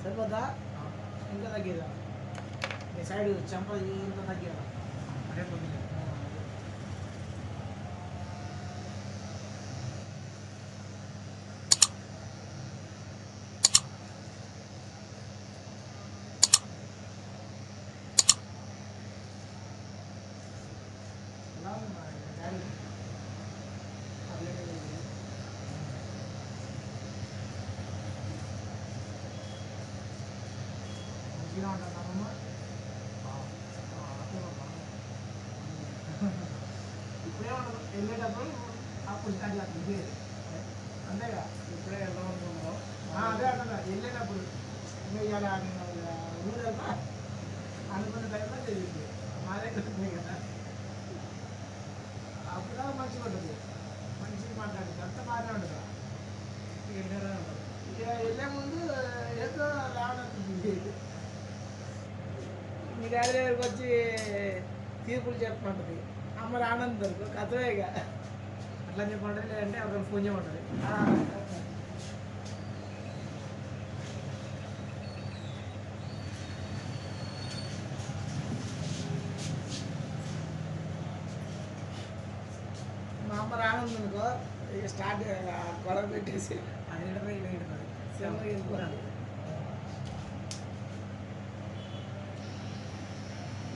సరిపోద్దా ఇంకా తగ్గేదా మీ సైడ్ చెంప ఇంకా తగ్గేదా అదే కొద్దిగా మంచిగా ఉంటుందమ్మా ఇప్పుడే ఉండదు వెళ్ళేటప్పుడు అప్పుడు స్టార్ట్ చేస్తుంది అంతేగా ఇప్పుడే వెళ్దాం అనుకుంటున్నాం. అదే అంటున్నా వెళ్ళేటప్పుడు ఇంకా ఇవాళ ఊరు వెళ్తా అనుకున్న టైంలో తెలియదు మా దగ్గర ఉంది కదా అప్పుడు మంచిగా ఉంటుంది మంచిగా మాట్లాడుతుంది అంత బాగానే ఉంటుంది ఇక వెళ్ళే ముందు ఏదో రావడానికి మీ డాడీ దగ్గరికి వచ్చి తీర్పులు చెప్పమంటుంది అమ్మ రానందరు కథమే ఇక అట్లా చెప్పమంటుంది, లేదంటే అక్కడ ఫోన్ చేయమంటుంది. మా అమ్మ రానందనుకో ఇక స్టార్ట్ గొడవ పెట్టేసి అది ఏంటది ఇది ఏంటది సినిమా వెళ్ళిపోరాలి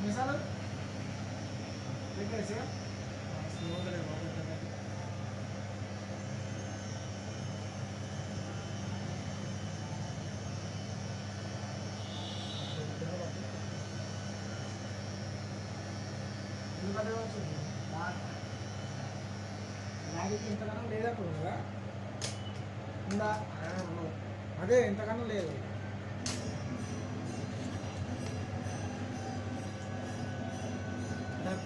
మిసాలు పెట్టేసి స్లోగా ఎందుకంటే వచ్చింది డాడీకి ఇంతకన్నా లేదప్పుడు కదా ఉందా అదే ఇంతకన్నా లేదు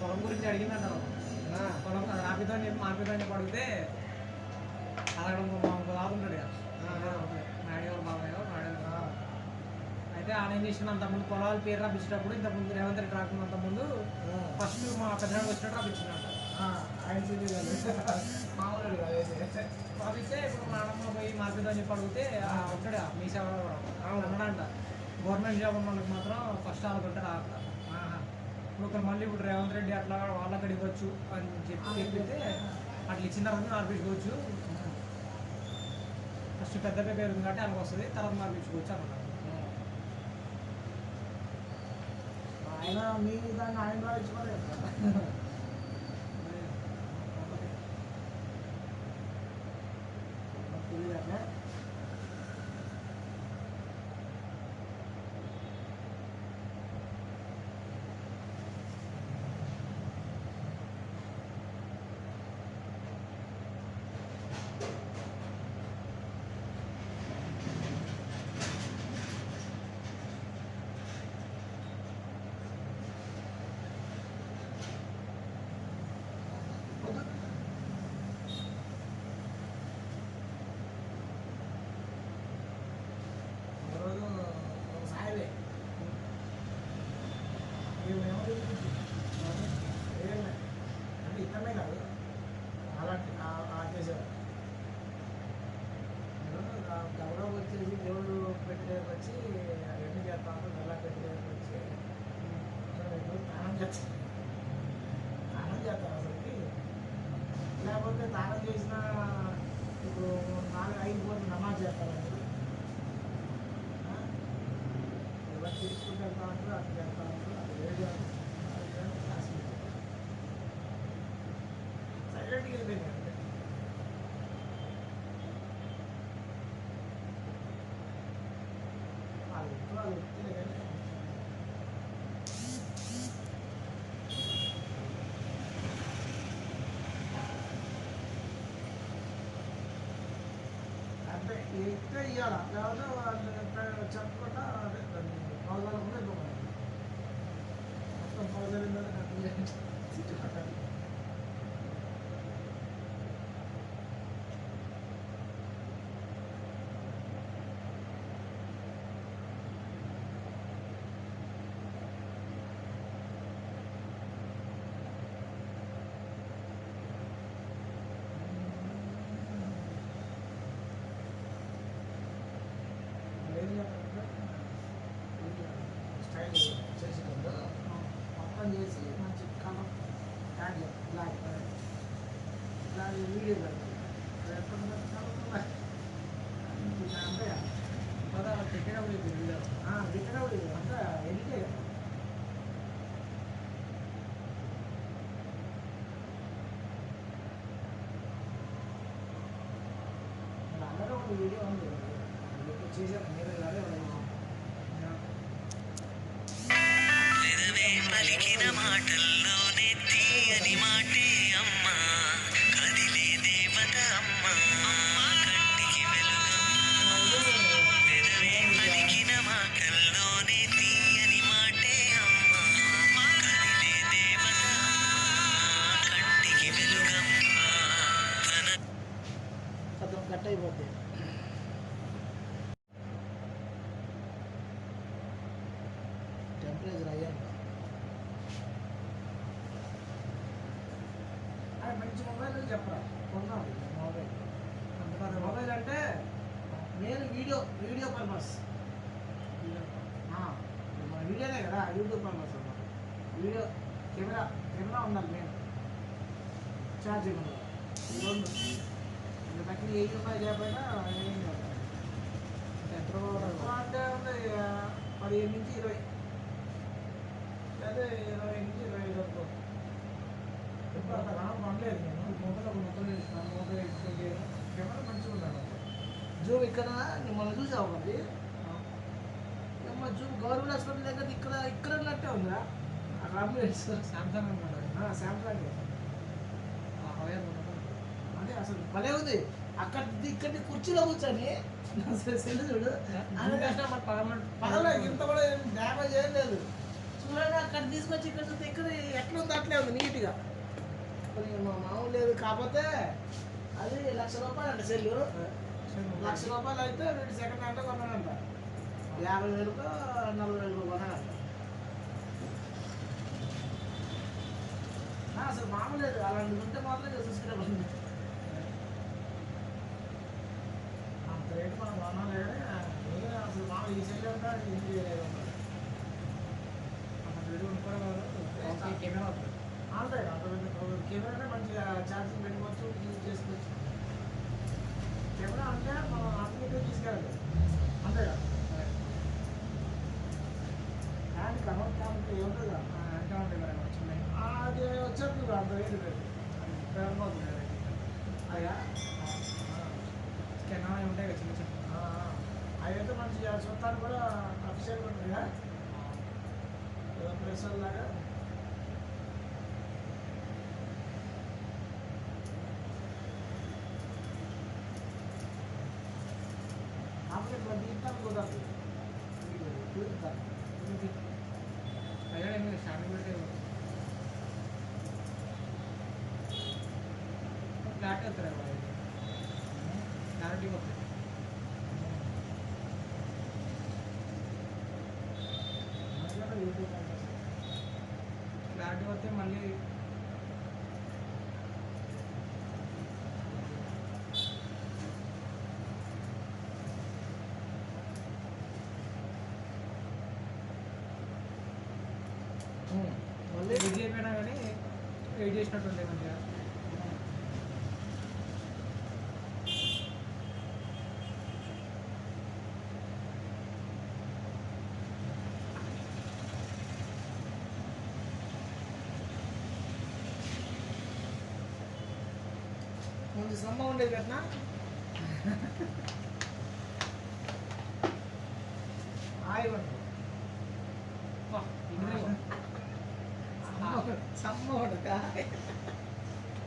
పొలం గురించి అడిగిందంటారు. పొలం రాపితో చెప్పి మాపితో చెప్పి అడిగితే అక్కడ మా బాగుంటాడు నాయుడు గారు బాబాయ్ అయితే ఆయన ఏం చేసిన అంతకుముందు పొలాల పేరు రాపించేటప్పుడు ఇంతకుముందు రేవంత్ రెడ్డి రాకుండా అంతకుముందు ఫస్ట్ మా పెద్దనాడు వచ్చినట్టు రాపించినట్ట. ఆయన మామూలు రాపిస్తే ఇప్పుడు మా అన్నమ్మ పోయి మాపితో చెప్పి అడిగితే ఉంటాడు మీ సేవ అన్నాడంట. గవర్నమెంట్ జాబ్ ఉన్న వాళ్ళకి మాత్రం ఫస్ట్ వాళ్ళకంటే రాక ఇప్పుడు ఒకరు మళ్ళీ ఇప్పుడు రేవంత్ రెడ్డి అట్లా వాళ్ళకి అడిగవచ్చు అని చెప్పితే అట్లా ఇచ్చిన తర్వాత మార్పించుకోవచ్చు. ఫస్ట్ పెద్ద పేరు ఉంది కాబట్టి ఆయనకు వస్తుంది, తర్వాత మార్పించుకోవచ్చు అన్నమాట. ఆయన మీ దాన్ని ఆయన రాయించుకోలేదు తెలియదట్లే సాయలే అంటే ఇక్కడనే కాదు అలాంటి చేసేవారు గౌరవం వచ్చేసి దేవుడు పెట్టేకి వచ్చి ఎన్ని చేస్తాను ఎలా పెట్టేకి వచ్చి స్నానం చేస్తాను స్నానం చేస్తాను అసలుకి లేకపోతే స్నానం చేసిన ఇప్పుడు 4-5 పూటలు నమాజ్ చేస్తారండి ఎవరు తీసుకుంటూ వెళ్తా ఉంటారు అట్లా చేస్తా ఉంటారు అది వేడిగా సైలెంట్గా వెళ్ళిపోయింది అంటే వాళ్ళు ఎప్పుడు వాళ్ళు వ్యక్తులే కానీ అంటే ఎక్కువ ఇవ్వాలా లేకపోతే వాళ్ళు చెప్పకుండా అదే పౌదాలు కూడా ఇవ్వాలి మొత్తం పౌదాలు సిటీ కట్టాలి వీడియో బిట్టగా ఉండేది అంతా ఎడిటే కదా. అందరూ ఒక వీడియో ఉంది చేశాను మీరు ఇలాగే పెదవే పలికిన మాటల్లోనే తీయని మాటే అమ్మా కదిలే దేవత అమ్మా కంటికి వెలుగమ్మా పెదవే పలికిన మాటల్లోనే తీయని మాటే అమ్మా కదిలే దేవత అమ్మా కంటికి వెలుగమ్మా తన మొత్తం కట్ అయిపోద్ది. టెంపరేచర్ అయ్యాను మంచి మొబైల్ చెప్పరా కొన్నాం మొబైల్. మొబైల్ అంటే నేను వీడియో పర్పస్ మన వీడియోనే కదా యూట్యూబ్ పర్పస్ అన్నమాట. వీడియో కెమెరా ఉండాలి నేను ఛార్జింగ్ ఉండాలి రెండు ఇంకా తక్కువ ఏ రూపాయలు చేయకపోయినా ఏం కాదు. అంటే ఉంది 15 నుంచి 20 అదే 20 నుంచి 25 వరకు. ఇప్పుడు అంత రావడం పడలేదు. నేను మొబైల్ ఒక మొత్తం చేస్తున్నాను. మొబైల్ కెమెరా మంచిగా ఉన్నాను. జూమ్ ఇక్కడ మిమ్మల్ని చూసావు మరి జూమ్ గవర్నమెంట్ హాస్పిటల్ దగ్గర ఇక్కడ ఉన్నట్టే ఉందా అక్కడ అంబులెన్స్ సామ్సంగ్ అనుకుంటారు శాంసంగ్ అవే అదే అసలు భలే ఉంది. ఇక్కడి కుర్చీలో కూర్చొని సెల్ చూడు పగల ఇంత కూడా డ్యామేజ్ ఏం లేదు. చూడండి అక్కడ తీసుకొచ్చి ఇక్కడ చూస్తే ఇక్కడ ఎట్లా ఉంది అట్లే ఉంది నీట్గా. మామూలు లేదు కాకపోతే అది ₹1,00,000 అంట సెల్. ₹1,00,000 అయితే వీటి సెకండ్ హ్యాండ్ కొన్నాడంట. 50,000 40,000 కొన్నాడంట. అసలు మామూలు లేదు. అలాంటిది ఉంటే మాత్రం చూసుకునే పని అంత రేటు మనం కొనాలి. కానీ అసలు మామూలు ఈ సెల్ ఉంటా ఇంటి వీడియో కూడా కెమెరా వస్తుంది ఆల్రెడీ కెమెరానే మంచిగా ఛార్జింగ్ పెట్టుకోవచ్చు, యూజ్ చేసుకోవచ్చు. కెమెరా అంటే మనం ఆటోమేటిక్గా తీసుకెళ్ళాలి అంతే కదా. హ్యాండ్ కనౌట్ క్యామ్ ఏముంటుంది కదా అది వచ్చేది అంత రేటు పెరిగిపోతుంది అయ్యా. కెమెరా ఉంటాయి కదా చిన్న చిన్న అవి అయితే మంచిగా చూడటానికి కూడా అఫిషియల్గా ఉంటుంది కదా ఏదో ప్రెషర్ లాగా. కాకపోతే ఇట్లా తీర్థాలు కుదరదు. తీర్థాలు అయ్యా ఏమి స్టార్టింగ్ పెడితే ఫ్లాట్ అవుతారు క్లారిటీ వస్తుంది. క్లారిటీ వస్తే మళ్ళీ మళ్ళీ ఎడిట్ అయిపోయినా కానీ ఎడిట్ చేసినట్టు ఉంటాయి మంచిగా. మంచి సమ్మ ఉండేది కట్నా హాయిగా సమ్మ ఉండక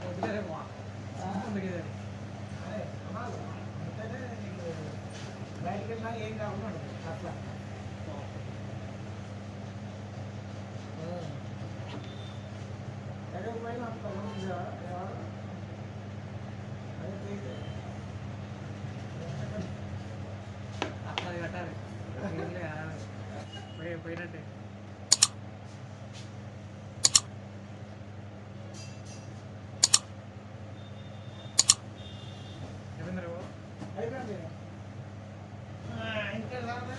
వదిలేరే బా అందుకే అదే అనాలి. అంటేనే నీకు బయటికి వెళ్ళినా ఏం కాకుండా అట్లా. ఎక్కడికి పోయినా అంత మంచిగా అదే తీస్తే అట్లా కట్టాలి పోయినట్టే. అయిపోయింది. ఇంకా రాదు.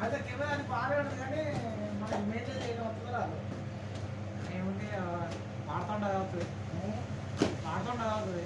అదే కెమెరా అది బాగా ఉంటుంది కానీ మనకి మెయింటైన్ చేయడం వస్తుందో రాదు. ఏముంది వాడుతుండ అవుతుంది వాడుతుండ అవుతుంది